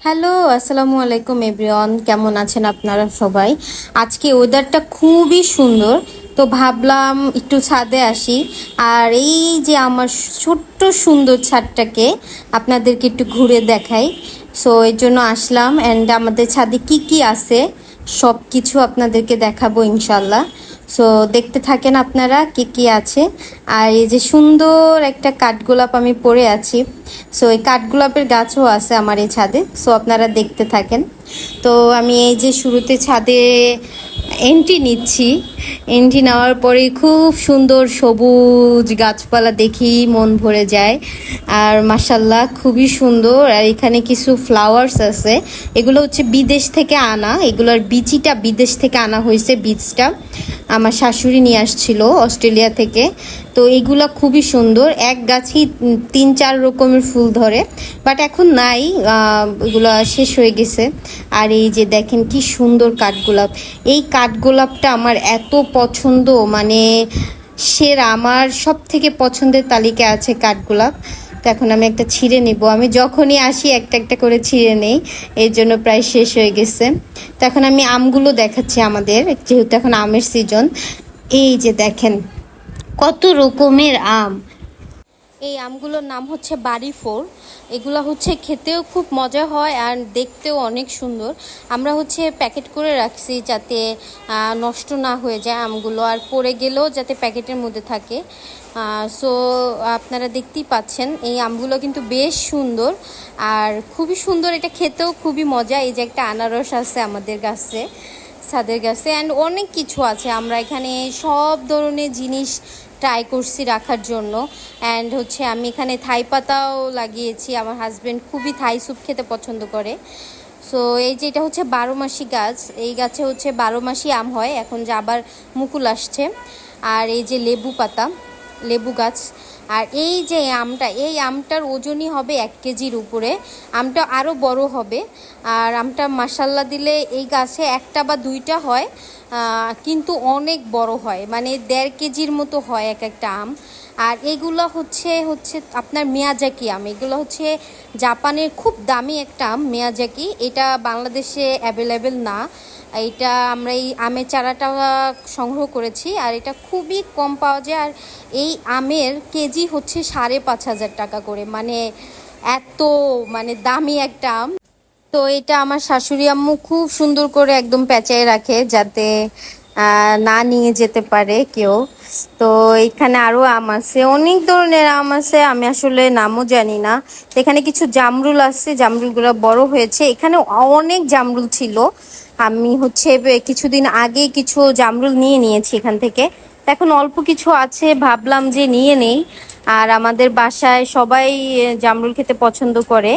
Hello, আসসালামু আলাইকুম everyone. কেমন আছেন আপনারা সবাই? আজকে ওয়েদারটা খুবই সুন্দর, তো ভাবলাম একটু ছাদে আসি। আর এই যে আমার ছোট্ট সুন্দর ছাদটাকে আপনাদেরকে একটু ঘুরে দেখাই। সো এর জন্য আসলাম, অ্যান্ড আমাদের ছাদে কি কি আছে সব কিছু আপনাদেরকে দেখাবো ইনশাল্লাহ। সো দেখতে থাকেন আপনারা কি কি আছে। আর এই যে সুন্দর একটা কাঠগোলাপ আমি পরে আছি, সো এই কাঠগোলাপের গাছও আছে আমার এই ছাদে। সো আপনারা দেখতে থাকেন। তো আমি এই যে শুরুতে ছাদে এন্ট্রি নিচ্ছি, এন্ট্রি নেওয়ার পরে খুব সুন্দর সবুজ গাছপালা দেখি মন ভরে যায়। আর মাশাল্লাহ খুবই সুন্দর। আর এখানে কিছু ফ্লাওয়ার্স আছে, এগুলো হচ্ছে বিদেশ থেকে আনা, এগুলোর বিচিটা বিদেশ থেকে আনা হয়েছে। বীজটা আমার শাশুড়ি নিয়ে আসছিল অস্ট্রেলিয়া থেকে। তো এইগুলো খুবই সুন্দর, এক গাছই 3-4 রকমের ফুল ধরে, বাট এখন নাই, এগুলো শেষ হয়ে গেছে। আর এই যে দেখেন কি সুন্দর কাঠগোলাপ, এই কাঠগোলাপটা আমার এত পছন্দ, মানে সেরা, আমার সব থেকে পছন্দের তালিকায় আছে কাঠগোলাপ। তো এখন আমি একটা ছিঁড়ে নিব, আমি যখনই আসি একটা একটা করে ছিঁড়ে নেই, এর জন্য প্রায় শেষ হয়ে গেছে। তো এখন আমি আমগুলো দেখাচ্ছি আমাদের, যেহেতু এখন আমের সিজন। এই যে দেখেন কত রকমের আম। এই আমগুলোর নাম হচ্ছে বাড়ি ফোর। এগুলো হচ্ছে খেতেও খুব মজা হয় আর দেখতেও অনেক সুন্দর। আমরা হচ্ছে প্যাকেট করে রাখছি যাতে নষ্ট না হয়ে যায় আমগুলো, আর পড়ে গেলেও যাতে প্যাকেটের মধ্যে থাকে। সো আপনারা দেখতেই পাচ্ছেন এই আমগুলো কিন্তু বেশ সুন্দর আর খুবই সুন্দর, এটা খেতেও খুবই মজা। এই যে একটা আনারস আছে আমাদের গাছে, ছাদের গাছে, অ্যান্ড অনেক কিছু আছে। আমরা এখানে সব ধরনের জিনিস ট্রাই করছি রাখার জন্য। অ্যান্ড হচ্ছে আমি এখানে থাই পাতাও লাগিয়েছি, আমার হাজব্যান্ড খুবই থাই স্যুপ খেতে পছন্দ করে। সো এই যে এটা হচ্ছে 12 মাসি গাছ, এই গাছে হচ্ছে 12 মাসি আম হয়, এখন যে আবার মুকুল আসছে। আর এই যে লেবু পাতা, লেবু গাছ। আর এই যে আমটা, এই আমটার ওজনই হবে 1 কেজির উপরে, আমটা আরও বড় হবে। আর আমটা মাসাল্লা দিলে এই গাছে একটা বা দুইটা হয়, কিন্তু অনেক বড় হয়, মানে 1.5 কেজির মতো হয় এক একটা আম। আর এগুলো হচ্ছে হচ্ছে আপনার মিয়াজাকি আম, এগুলো হচ্ছে জাপানের খুব দামি একটা আম মিয়াজাকি, এটা বাংলাদেশে অ্যাভেলেবেল না। এটা আমরা এই আমের চারাটা সংগ্রহ করেছি, আর এটা খুবই কম পাওয়া যায়। আর এই আমের কেজি হচ্ছে 5,500 টাকা করে, মানে এত মানে দামি একটা আম। তো এটা আমার শাশুড়ি আম্মু খুব সুন্দর করে একদম পেঁচায় রাখে যাতে না নিয়ে যেতে পারে কেউ। তো এখানে আরো আম আছে, অনেক ধরনের আম আছে, আমি আসলে নামও জানি না। এখানে কিছু জামরুল আছে, জামরুলগুলো বড় হয়েছে, এখানে অনেক জামরুল ছিল। আমি হচ্ছে কিছুদিন আগে কিছু জামরুল নিয়ে নিয়েছি এখান থেকে, এখন অল্প কিছু আছে, ভাবলাম যে নিয়ে নেই। আর আমাদের বাসায় সবাই জামরুল খেতে পছন্দ করে,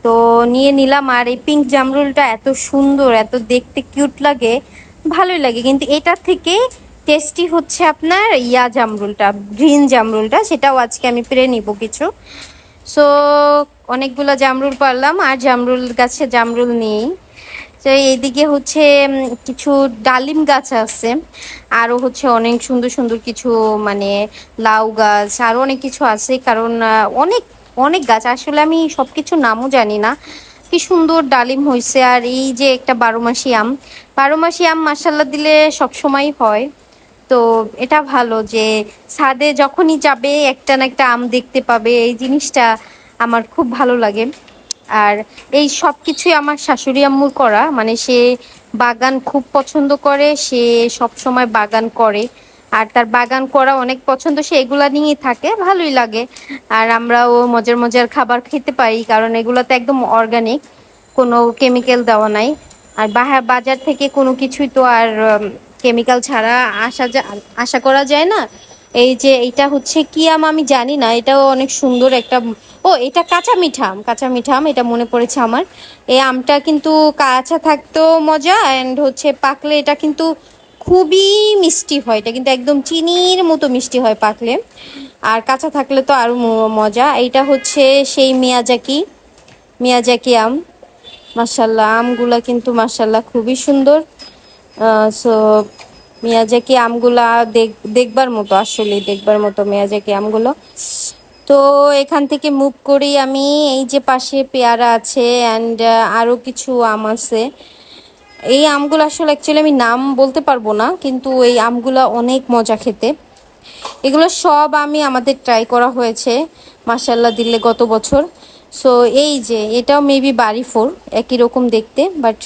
তো নিয়ে নিলাম। আর এই পিঙ্ক জামরুলটা এত সুন্দর, এত দেখতে কিউট লাগে, ভালোই লাগে, কিন্তু এটার থেকে টেস্টি হচ্ছে আপনার জামরুলটা, গ্রিন জামরুলটা, সেটাও আজকে আমি পেরে নিব কিছু। সো অনেকগুলো জামরুল পারলাম, আর জামরুল গাছে জামরুল নেই। তো এইদিকে হচ্ছে কিছু ডালিম গাছ আছে, আরও হচ্ছে অনেক সুন্দর সুন্দর কিছু, মানে লাউ গাছ, আরও অনেক কিছু আছে, কারণ অনেক অনেক গাছ, আসলে আমি সব কিছু নামও জানি না। কি সুন্দর ডালিম হয়েছে। আর এই যে একটা 12 মাসি আম, 12 মাসি আম মাসাল্লা দিলে সব সময় হয়। তো এটা ভালো যে ছাদে যখনই যাবে একটা না একটা আম দেখতে পাবে, এই জিনিসটা আমার খুব ভালো লাগে। আর এই সব কিছুই আমার শাশুড়ি আম্মুর করা, মানে সে বাগান খুব পছন্দ করে, সে সব সময় বাগান করে, আর তার বাগান করা অনেক পছন্দ, সে এগুলা নিয়েই থাকে, ভালোই লাগে। আর আমরাও মজার মজার খাবার খেতে পারি, কারণ এগুলোতে একদম অর্গানিক, কোনো কেমিক্যাল দেওয়া নাই। আর বাজার থেকে কোনো কিছুই তো আর কেমিক্যাল ছাড়া আশা করা যায় না। এই যে এইটা হচ্ছে কি আম আমি জানি না, এটাও অনেক সুন্দর একটা, ও এটা কাঁচা মিঠা আম, কাঁচা মিঠা আম, এটা মনে পড়েছে আমার। এই আমটা কিন্তু কাঁচা থাকতেও মজা, অ্যান্ড হচ্ছে পাকলে এটা কিন্তু খুবই মিষ্টি হয়, এটা কিন্তু একদম চিনির মতো মিষ্টি হয় পাকলে, আর কাঁচা থাকলে তো আরো মজা। এইটা হচ্ছে সেই মিয়াজাকি, মিয়াজাকি আম। মাশাল্লাহ আমগুলা কিন্তু মাশাল্লাহ খুবই সুন্দর। সো মিয়াজাকি আমগুলা দেখবার মতো, আসলে দেখবার মতো মিয়াজাকি আমগুলো। তো এখান থেকে মুভ করি আমি। এই যে পাশে পেয়ারা আছে অ্যান্ড আরও কিছু আম আছে। এই আমগুলো আসলে অ্যাকচুয়ালি আমি নাম বলতে পারবো না, কিন্তু এই আমগুলো অনেক মজা খেতে। এগুলো সব আমি আমাদের ট্রাই করা হয়েছে মাশাল্লাহ দিলে গত বছর। সো এই যে এটাও মেবি বাড়ি ফোর, একই রকম দেখতে, বাট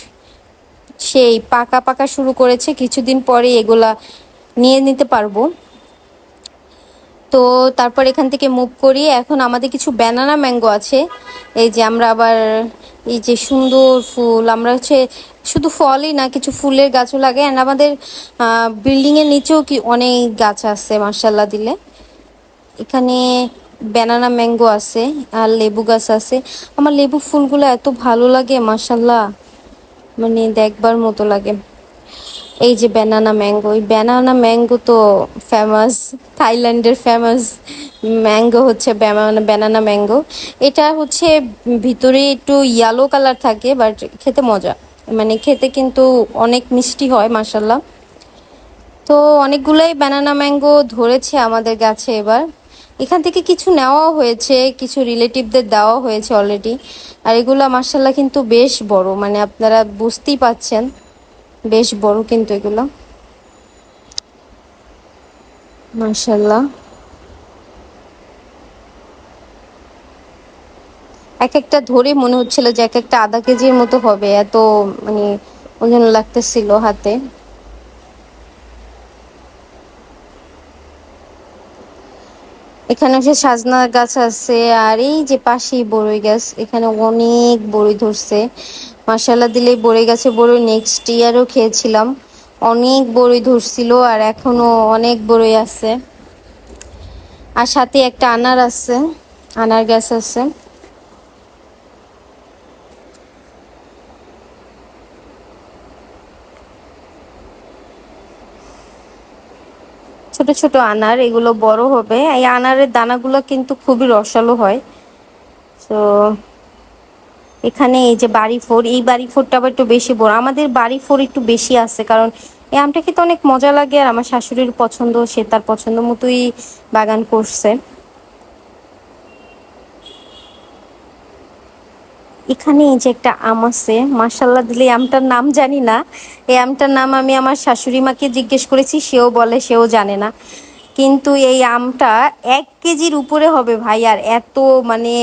সেই পাকা পাকা শুরু করেছে, কিছুদিন পরে এগুলা নিয়ে নিতে পারবো। তো তারপর এখান থেকে মুভ করি। এখন আমাদের কিছু ব্যানানা ম্যাঙ্গো আছে। এই যে আমরা আবার এই যে সুন্দর ফুল, আমরা হচ্ছে শুধু ফলই না, কিছু ফুলের গাছও লাগে। অ্যান্ড আমাদের বিল্ডিংয়ের নিচেও কি অনেক গাছ আছে মার্শাল্লাহ দিলে। এখানে ব্যানানা ম্যাঙ্গো আছে আর লেবু গাছ আছে। আমার লেবু ফুলগুলো এত ভালো লাগে মার্শাল্লাহ, মানে দেখবার মতো লাগে। এই যে ব্যানানা ম্যাঙ্গো, এই ব্যানানা ম্যাঙ্গো তো ফেমাস, থাইল্যান্ডের ফেমাস ম্যাঙ্গো হচ্ছে ব্যানানা ম্যাঙ্গো। এটা হচ্ছে ভিতরে একটু ইয়েলো কালার থাকে, বাট খেতে মজা, মানে খেতে কিন্তু অনেক মিষ্টি হয় মাসাল্লাহ। তো অনেকগুলোই ব্যানানা ম্যাঙ্গো ধরেছে আমাদের গাছে এবার। এখান থেকে কিছু নেওয়াও হয়েছে, কিছু রিলেটিভদের দেওয়া হয়েছে অলরেডি। আর এগুলো মাসাল্লাহ কিন্তু বেশ বড়, মানে আপনারা বুঝতেই পাচ্ছেন বেশ বড় কিন্তু এগুলো মাশাল্লাহ। এক একটা ধরে মনে হচ্ছিল যে এক একটা আধা কেজির মতো হবে, এত মানে ওজন লাগতেছিল হাতে। এখানে হচ্ছে সাজনা গাছ আছে, আর এই যে পাশেই বড়ই গাছ, এখানে অনেক বড়ই ধরছে মাশাল্লাহ দিলে। বড়ই গাছে বড়ই নেক্সট ইয়ারও খেয়েছিলাম, অনেক বড়ই ধরছিল আর এখনো অনেক বড়ই আছে। আর সাথে একটা আনার আছে, আনার গাছ আছে। ছোট ছোট আনার, এগুলো বড় হবে। এই আনারের দানাগুলো কিন্তু খুবই রসালো হয়। তো এখানে এই যে বাড়ি ফোর, এই বাড়ি ফোরটা আবার একটু বেশি বড়। আমাদের বাড়ি ফোর একটু বেশি আছে, কারণ এই আমটা খেতে অনেক মজা লাগে আর আমার শাশুড়ির পছন্দ, সে তার পছন্দ মতোই বাগান করছে। এখানে এই যে একটা আম আছে মাশাল্লাহ দিলে, আমটার নাম জানি না। এই আমটার নাম আমি আমার শাশুড়ি মাকে জিজ্ঞেস করেছি, সেও বলে সেও জানে না। কিন্তু এই আমটা 1 কেজির উপরে হবে ভাই, আর এত মানে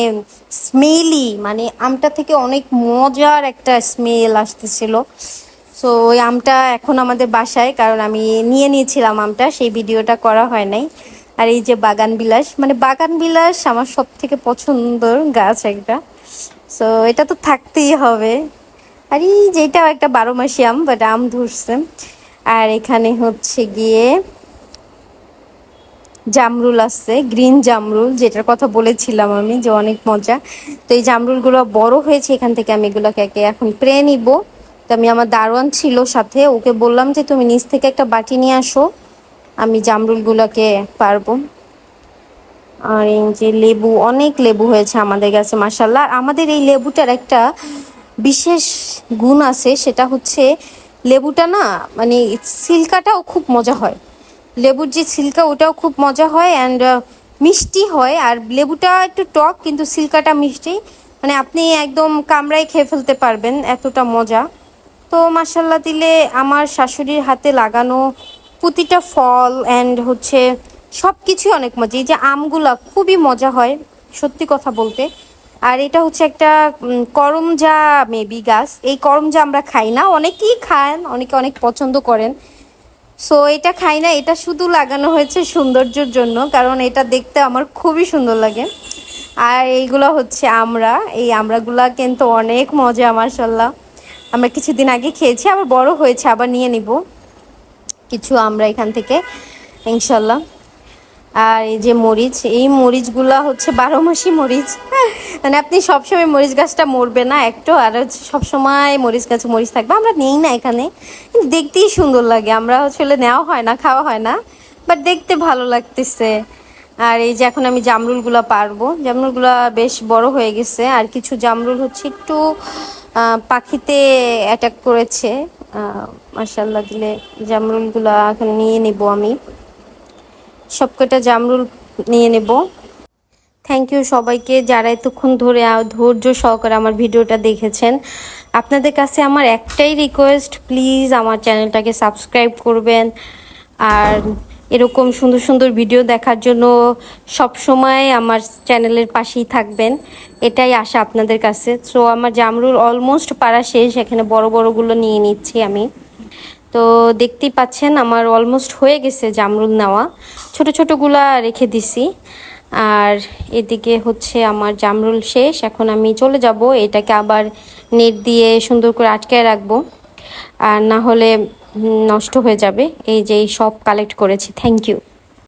স্মেলি, মানে আমটা থেকে অনেক মজার একটা স্মেল আসতেছিল। সো ওই আমটা এখন আমাদের বাসায়, কারণ আমি নিয়ে নিয়েছিলাম আমটা, সেই ভিডিওটা করা হয় নাই। আর এই যে বাগান বিলাস, মানে বাগান বিলাস আমার সব থেকে পছন্দের গাছ একটা। সো এটা তো থাকতেই হবে। আর এই যেটাও একটা 12 মাসি আম, বাট আম ধরছে। আর এখানে হচ্ছে গিয়ে জামরুল আছে, গ্রিন জামরুল, যেটার কথা বলেছিলাম আমি যে অনেক মজা। তো এই জামরুলগুলো বড় হয়েছে, এখান থেকে আমি এগুলোকে এখন পেড়ে নিব। তো আমি আমার দারোয়ান ছিল সাথে, ওকে বললাম যে তুমি নিচ থেকে একটা বাটি নিয়ে আসো, আমি জামরুলগুলোকে পারবো। আর এই যে লেবু, অনেক লেবু হয়েছে আমাদের কাছে মাসাল্লাহ। আর আমাদের এই লেবুটার একটা বিশেষ গুণ আছে, সেটা হচ্ছে লেবুটা না, মানে সিল্কাটাও খুব মজা হয়। লেবুর যে সিল্কা ওটাও খুব মজা হয় অ্যান্ড মিষ্টি হয়। আর লেবুটা একটু টক কিন্তু সিল্কাটা মিষ্টি, মানে আপনি একদম কামড়ায় খেয়ে ফেলতে পারবেন, এতটা মজা। তো মাসাল্লাহ দিলে আমার শাশুড়ির হাতে লাগানো প্রতিটা ফল অ্যান্ড হচ্ছে সব কিছুই অনেক মজা। এই যে আমগুলা খুবই মজা হয় সত্যি কথা বলতে। আর এটা হচ্ছে একটা করমজা মেবি গাছ। এই করমজা আমরা খাই না, অনেকেই খান, অনেকে অনেক পছন্দ করেন। সো এটা খাই না, এটা শুধু লাগানো হয়েছে সৌন্দর্যের জন্য, কারণ এটা দেখতে আমার খুবই সুন্দর লাগে। আর এইগুলো হচ্ছে আমরা, এই আমড়াগুলা কিন্তু অনেক মজা মাশাল্লাহ। আমরা কিছুদিন আগে খেয়েছি, আবার বড় হয়েছে, আবার নিয়ে নিব কিছু আমরা এখান থেকে ইনশাল্লাহ। আর এই যে মরিচ, এই মরিচগুলা হচ্ছে 12 মাসি মরিচ। মানে আপনি সবসময় মরিচ গাছটা মরবে না একটু, আর হচ্ছে সবসময় মরিচ গাছে মরিচ থাকবে। আমরা নেই না এখানে, কিন্তু দেখতেই সুন্দর লাগে। আমরা আসলে নেওয়া হয় না, খাওয়া হয় না, বাট দেখতে ভালো লাগতেছে। আর এই যে এখন আমি জামরুলগুলা পারবো, জামরুলগুলা বেশ বড় হয়ে গেছে। আর কিছু জামরুল হচ্ছে একটু পাখিতে অ্যাটাক করেছে। মাশাল্লাহ দিলে জামরুলগুলা এখন নিয়ে নিব আমি, সবকটা জামরুল নিয়ে নেব। থ্যাংক ইউ সবাইকে যারা এতক্ষণ ধরে ধৈর্য সহকারে আমার ভিডিওটা দেখেছেন। আপনাদের কাছে আমার একটাই রিকোয়েস্ট, প্লিজ আমার চ্যানেলটাকে সাবস্ক্রাইব করবেন আর এরকম সুন্দর সুন্দর ভিডিও দেখার জন্য সব সময় আমার চ্যানেলের পাশেই থাকবেন, এটাই আশা আপনাদের কাছে। সো আমার জামরুল অলমোস্ট পাড়া শেষ, এখানে বড় বড়গুলো নিয়ে নিচ্ছি আমি। তো দেখতেই পাচ্ছেন আমার অলমোস্ট হয়ে গেছে জামরুল নেওয়া, ছোট ছোটগুলা রেখে দিছি। আর এদিকে হচ্ছে আমার জামরুল শেষ, এখন আমি চলে যাব, এটাকে আবার নেট দিয়ে সুন্দর করে আটকায় রাখবো, আর না হলে নষ্ট হয়ে যাবে। এই যে সব কালেক্ট করেছি। Thank you.